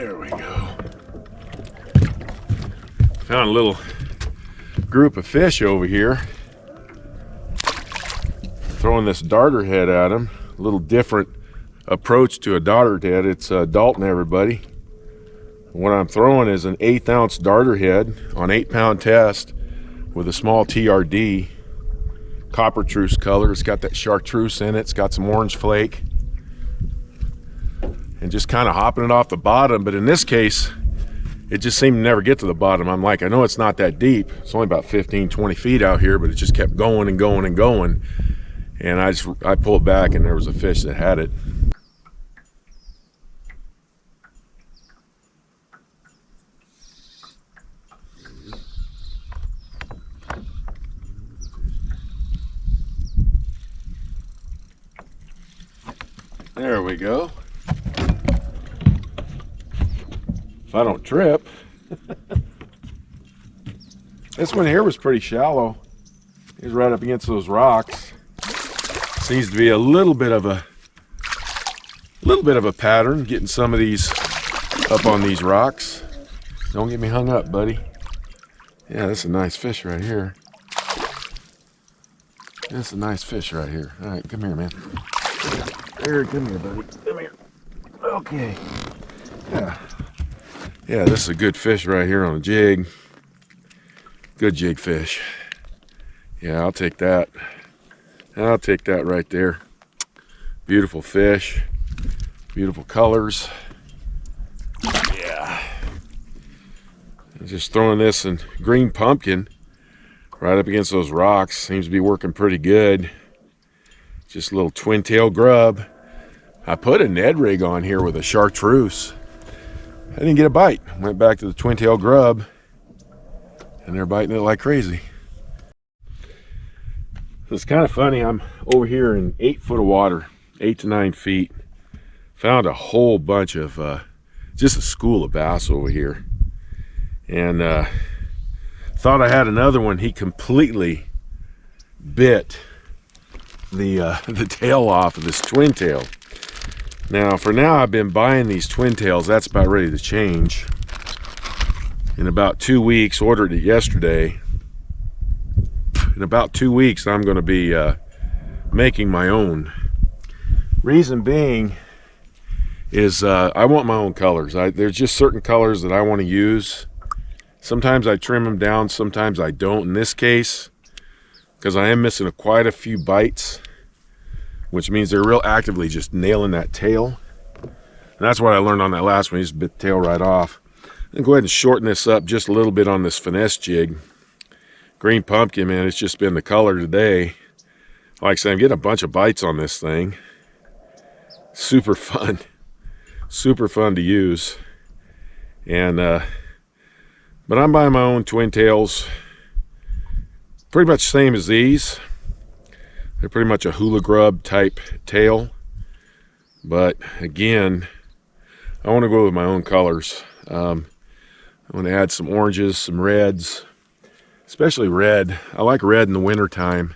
There we go. Found a little group of fish over here. Throwing this darter head at them. A little different approach to a darter head. It's Dalton, everybody. What I'm throwing is an 1/8 ounce darter head on 8-pound test with a small TRD. Copper truce color. It's got that chartreuse in it. It's got some orange flake. And just kind of hopping it off the bottom. But in this case, it just seemed to never get to the bottom. I'm like, I know it's not that deep. It's only about 15, 20 feet out here, but it just kept going and going and going. And I pulled back and there was a fish that had it. There we go. If I don't trip. This one here was pretty shallow. He was right up against those rocks. Seems to be a little bit of a pattern getting some of these up on these rocks. Don't get me hung up, buddy. Yeah, that's a nice fish right here. That's a nice fish right here. All right, come here, man. There, come here, buddy. Come here. Okay. Yeah, this is a good fish right here on a jig. Good jig fish. Yeah, I'll take that. I'll take that right there. Beautiful fish. Beautiful colors. Yeah. I'm just throwing this in green pumpkin right up against those rocks. Seems to be working pretty good. Just a little twin tail grub. I put a Ned rig on here with a chartreuse. I didn't get a bite. Went back to the twin tail grub and they're biting it like crazy. It's kind of funny. I'm over here in 8 foot of water, 8 to 9 feet. Found a whole bunch of just a school of bass over here, and thought I had another one. He completely bit the tail off of this twin tail. Now, for now, I've been buying these twin tails. That's about ready to change. In about 2 weeks, ordered it yesterday. In about 2 weeks, I'm going to be making my own. Reason being is I want my own colors. There's just certain colors that I want to use. Sometimes I trim them down, sometimes I don't. In this case, because I am missing quite a few bites, which means they're real actively just nailing that tail. And that's what I learned on that last one. You just bit the tail right off. And go ahead and shorten this up just a little bit on this finesse jig. Green pumpkin, man, it's just been the color today. Like I said, I'm getting a bunch of bites on this thing. Super fun. Super fun to use. And but I'm buying my own twin tails. Pretty much the same as these. They're pretty much a hula grub type tail. But again, I want to go with my own colors. I want to add some oranges, some reds. Especially red. I like red in the winter time,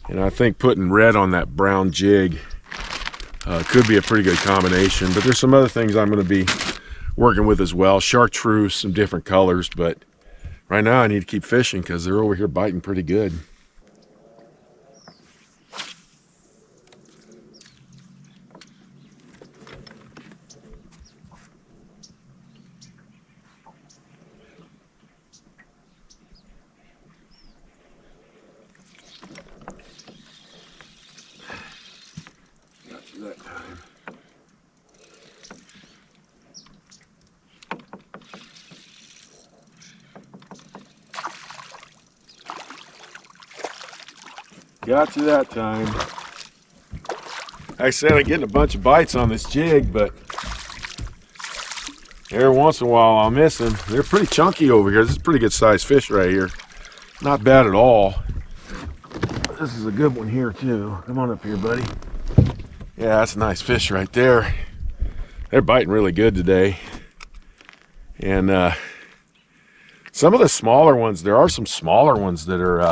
and I think putting red on that brown jig could be a pretty good combination. But there's some other things I'm going to be working with as well. Chartreuse, some different colors, but right now I need to keep fishing because they're over here biting pretty good. That time. Got you that time. Like I said, I'm getting a bunch of bites on this jig, but every once in a while I'll miss them. They're pretty chunky over here. This is a pretty good sized fish right here. Not bad at all. This is a good one here too. Come on up here, buddy. Yeah, that's a nice fish right there. They're biting really good today. And some of the smaller ones, there are some smaller ones that are,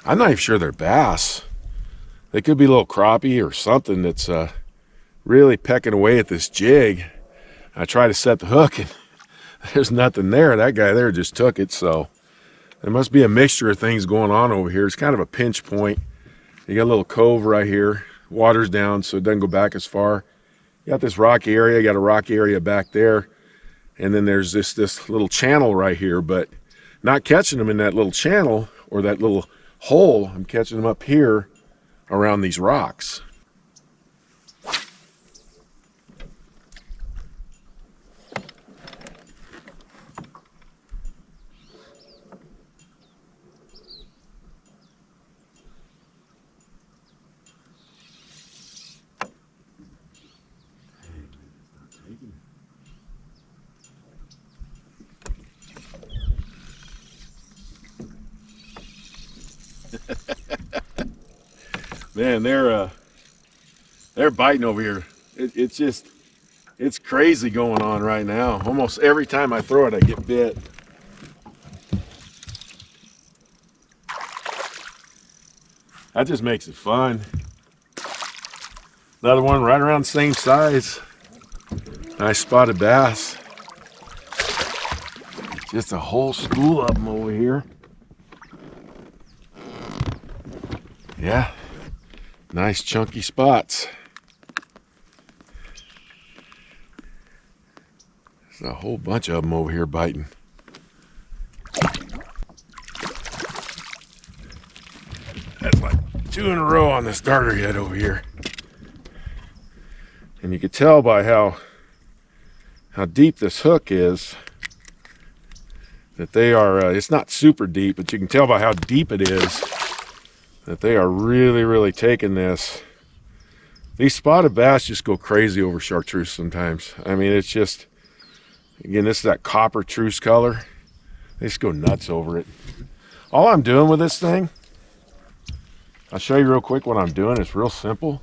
I'm not even sure they're bass. They could be a little crappie or something that's really pecking away at this jig. I try to set the hook and there's nothing there. That guy there just took it. So there must be a mixture of things going on over here. It's kind of a pinch point. You got a little cove right here. Water's down, so it doesn't go back as far. You got this rocky area. You got a rocky area back there. And then there's this little channel right here, but not catching them in that little channel or that little hole. I'm catching them up here around these rocks. Man, they're biting over here. It's crazy going on right now. Almost every time I throw it, I get bit. That just makes it fun. Another one right around the same size. Nice spotted bass. Just a whole school of them over here. Yeah, nice chunky spots. There's a whole bunch of them over here biting. That's like 2 in a row on this darter head over here. And you can tell by how deep this hook is that they are, it's not super deep, but you can tell by how deep it is that they are really taking this. These spotted bass just go crazy over chartreuse sometimes. I mean, it's just, again, this is that copper truce color. They just go nuts over it. All I'm doing with this thing, I'll show you real quick what I'm doing. It's real simple.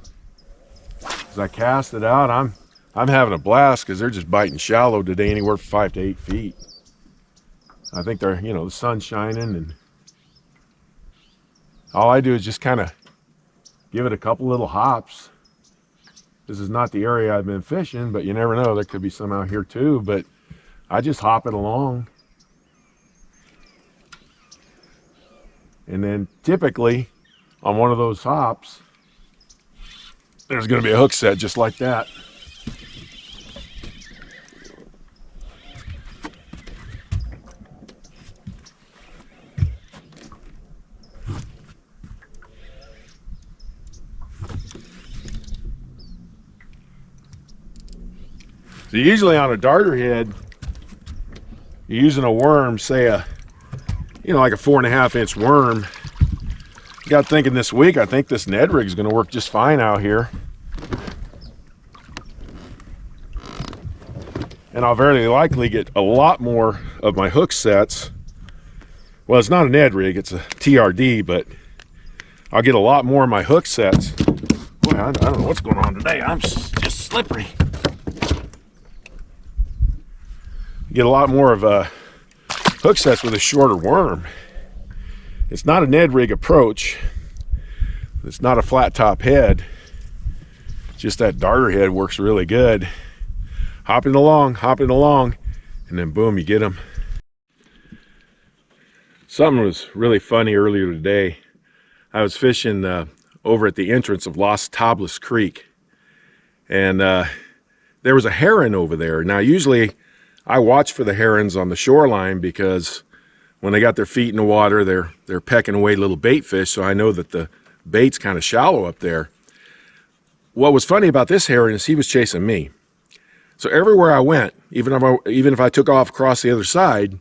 As I cast it out, I'm having a blast because they're just biting shallow today, anywhere from 5 to 8 feet. I think they're, you know, the sun's shining, and all I do is just kind of give it a couple little hops. This is not the area I've been fishing, but you never know. There could be some out here too, but I just hop it along. And then typically on one of those hops, there's going to be a hook set just like that. So usually on a darter head, you're using a worm, say like a 4.5 inch worm. Got thinking this week, I think this Ned rig is going to work just fine out here. And I'll very likely get a lot more of my hook sets. Well, it's not a Ned rig, it's a TRD, but I'll get a lot more of my hook sets. Boy, I don't know what's going on today. I'm just slippery. Get a lot more of hook sets with a shorter worm. It's not a Ned rig approach. It's not a flat top head. Just that darter head works really good. Hopping along, and then boom, you get them. Something was really funny earlier today. I was fishing over at the entrance of Las Tablas Creek, and there was a heron over there. Now, usually I watch for the herons on the shoreline because when they got their feet in the water, they're pecking away little bait fish, so I know that the bait's kind of shallow up there. What was funny about this heron is he was chasing me. So everywhere I went, even if I took off across the other side,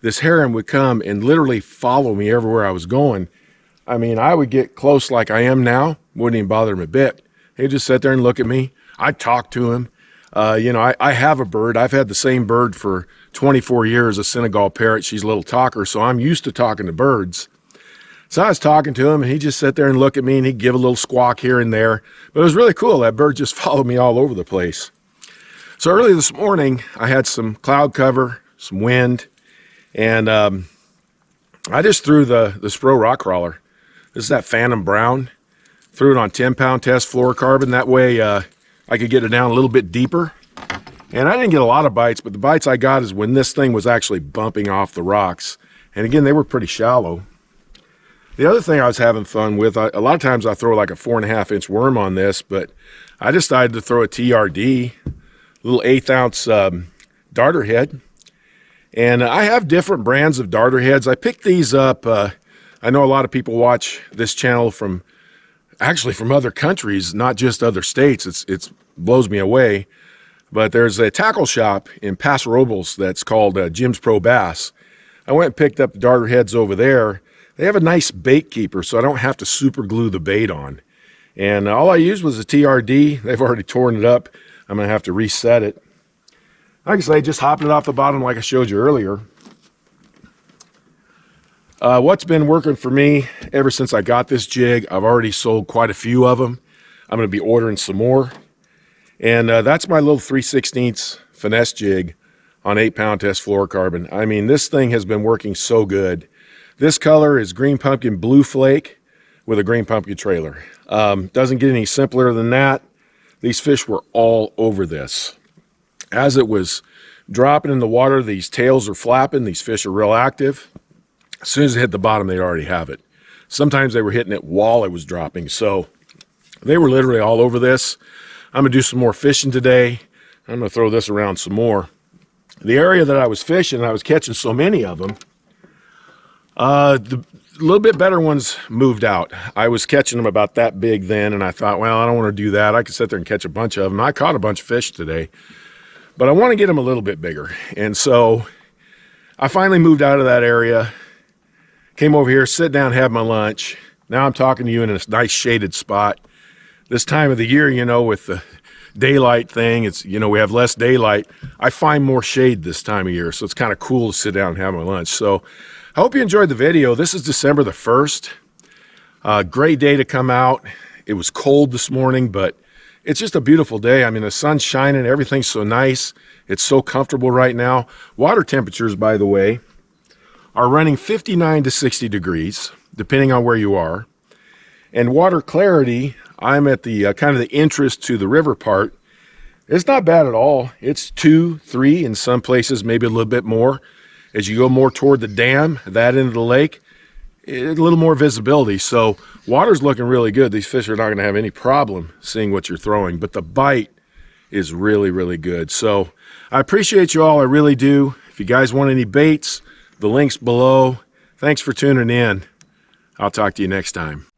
this heron would come and literally follow me everywhere I was going. I mean, I would get close like I am now, wouldn't even bother him a bit. He'd just sit there and look at me. I'd talk to him. I have a bird. I've had the same bird for 24 years, a Senegal parrot. She's a little talker, so I'm used to talking to birds. So I was talking to him, and he'd just sit there and look at me, and he'd give a little squawk here and there. But it was really cool. That bird just followed me all over the place. So early this morning, I had some cloud cover, some wind, and I just threw the Spro rock crawler. This is that Phantom Brown. Threw it on 10-pound test fluorocarbon. That way I could get it down a little bit deeper. And I didn't get a lot of bites, but the bites I got is when this thing was actually bumping off the rocks. And again, they were pretty shallow. The other thing I was having fun with, a lot of times I throw like a 4.5-inch worm on this, but I decided to throw a TRD, little 1/8 ounce darter head. And I have different brands of darter heads. I picked these up. I know a lot of people watch this channel from other countries, not just other states. It blows me away. But there's a tackle shop in Paso Robles that's called Jim's Pro Bass. I went and picked up the darter heads over there. They have a nice bait keeper, so I don't have to super glue the bait on. And all I used was a TRD. They've already torn it up. I'm going to have to reset it. Like I say, just hopping it off the bottom like I showed you earlier. What's been working for me ever since I got this jig, I've already sold quite a few of them. I'm going to be ordering some more. And that's my little 3/16 finesse jig on 8-pound test fluorocarbon. I mean, this thing has been working so good. This color is green pumpkin blue flake with a green pumpkin trailer. Doesn't get any simpler than that. These fish were all over this. As it was dropping in the water, these tails are flapping. These fish are real active. As soon as it hit the bottom, they'd already have it. Sometimes they were hitting it while it was dropping. So they were literally all over this. I'm going to do some more fishing today. I'm going to throw this around some more. The area that I was fishing, I was catching so many of them. The little bit better ones moved out. I was catching them about that big then, and I thought, well, I don't want to do that. I could sit there and catch a bunch of them. I caught a bunch of fish today, but I want to get them a little bit bigger. And so I finally moved out of that area, came over here, sit down, have my lunch. Now I'm talking to you in a nice shaded spot. This time of the year, you know, with the daylight thing, it's, you know, we have less daylight. I find more shade this time of year, so it's kind of cool to sit down and have my lunch. So I hope you enjoyed the video. This is December the 1st. Great day to come out. It was cold this morning, but it's just a beautiful day. I mean, the sun's shining, everything's so nice. It's so comfortable right now. Water temperatures, by the way, are running 59 to 60 degrees, depending on where you are. And water clarity, I'm at the kind of the entrance to the river part. It's not bad at all. It's 2, 3 in some places, maybe a little bit more. As you go more toward the dam, that end of the lake, a little more visibility. So water's looking really good. These fish are not going to have any problem seeing what you're throwing, but the bite is really, really good. So I appreciate you all. I really do. If you guys want any baits, the link's below. Thanks for tuning in. I'll talk to you next time.